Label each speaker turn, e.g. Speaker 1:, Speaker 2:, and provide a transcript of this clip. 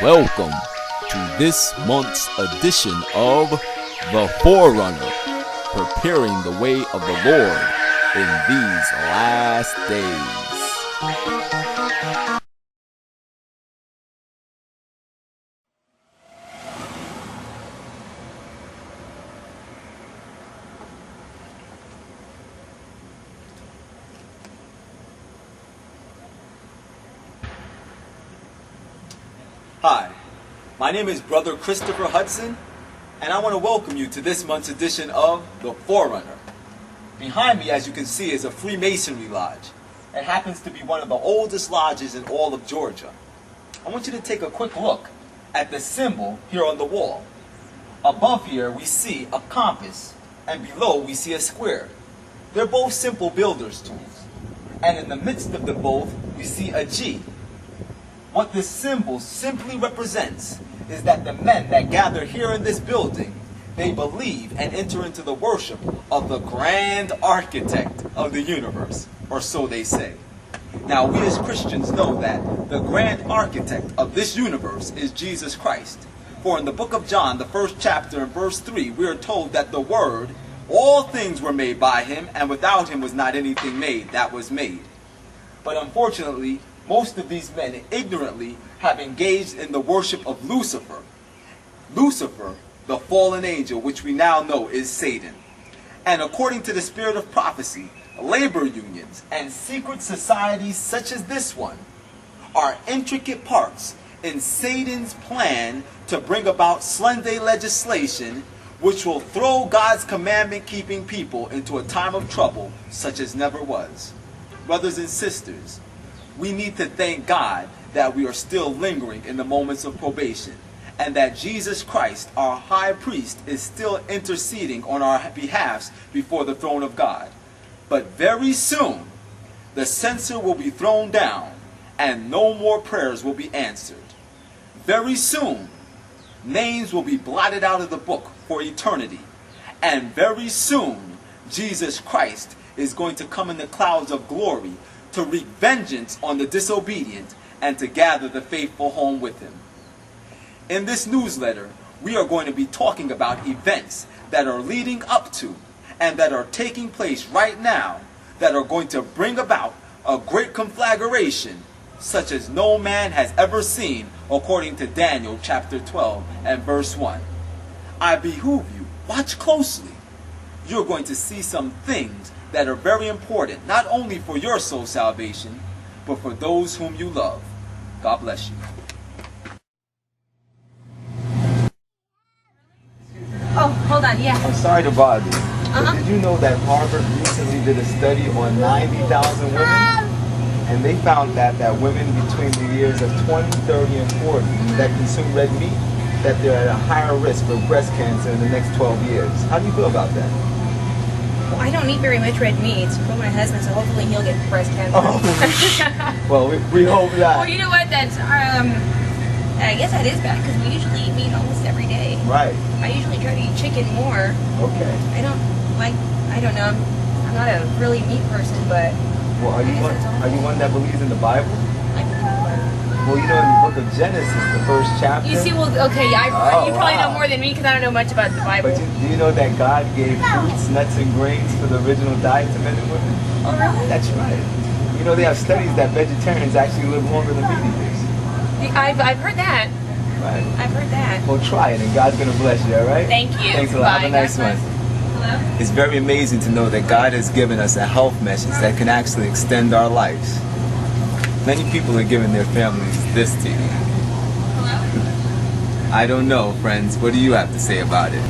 Speaker 1: Welcome to this month's edition of The Forerunner, preparing the way of the Lord in these last days.
Speaker 2: Hi, my name is Brother Christopher Hudson, and I want to welcome you to this month's edition of The Forerunner. Behind me, as you can see, is a Freemasonry lodge. It happens to be one of the oldest lodges in all of Georgia. I want you to take a quick look at the symbol here on the wall. Above here, we see a compass, and below we see a square. They're both simple builder's tools. And in the midst of them both, we see a G. What this symbol simply represents is that the men that gather here in this building, they believe and enter into the worship of the grand architect of the universe, or so they say. Now, we as Christians know that the grand architect of this universe is Jesus Christ. For in the book of John, the 1st chapter and verse 3, we are told that the Word, all things were made by Him, and without Him was not anything made that was made. But unfortunately, most of these men ignorantly have engaged in the worship of Lucifer. Lucifer, the fallen angel, which we now know is Satan. And according to the spirit of prophecy, labor unions and secret societies such as this one are intricate parts in Satan's plan to bring about Sunday legislation which will throw God's commandment-keeping people into a time of trouble such as never was. Brothers and sisters, we need to thank God that we are still lingering in the moments of probation, and that Jesus Christ, our high priest, is still interceding on our behalfs before the throne of God. But very soon, the censer will be thrown down, and no more prayers will be answered. Very soon, names will be blotted out of the book for eternity. And very soon, Jesus Christ is going to come in the clouds of glory to wreak vengeance on the disobedient and to gather the faithful home with Him. In this newsletter, we are going to be talking about events that are leading up to and that are taking place right now that are going to bring about a great conflagration such as no man has ever seen, according to Daniel chapter 12 and verse 1. I behoove you, watch closely. You're going to see some things that are very important, not only for your soul salvation, but for those whom you love. God bless you.
Speaker 3: Oh, hold on, yeah.
Speaker 4: I'm sorry to bother you, but did you know that Harvard recently did a study on 90,000 women? And they found that women between the years of 20, 30, and 40 that consume red meat, that they're at a higher risk for breast cancer in the next 12 years. How do you feel about that?
Speaker 3: Well, I don't eat very much red meat. It's for my husband, so hopefully he'll get breast cancer.
Speaker 4: Oh. Well, we hope that.
Speaker 3: Well, you know what? That's I guess that is bad because we usually eat meat almost every day.
Speaker 4: Right.
Speaker 3: I usually try to eat chicken more.
Speaker 4: Okay.
Speaker 3: I don't know. I'm not a really meat person, but.
Speaker 4: Well, are you one that believes in the Bible?
Speaker 3: I believe in the Bible.
Speaker 4: Well, you know, in the book of Genesis, the 1st chapter.
Speaker 3: You see, well, okay, you probably know more than me because I don't know much about the Bible.
Speaker 4: But do you know that God gave fruits, nuts, and grains for the original diet to men and women?
Speaker 3: Oh, really?
Speaker 4: That's right. You know, they have studies that vegetarians actually live longer than meat eaters.
Speaker 3: I've heard that.
Speaker 4: Right.
Speaker 3: I've heard that.
Speaker 4: Well, try it, and God's going to bless you, all right?
Speaker 3: Thank you.
Speaker 4: Thanks a lot. Have a nice one.
Speaker 3: Hello?
Speaker 2: It's very amazing to know that God has given us a health message that can actually extend our lives. Many people are giving their families this to you.
Speaker 3: Hello?
Speaker 2: I don't know, friends. What do you have to say about it?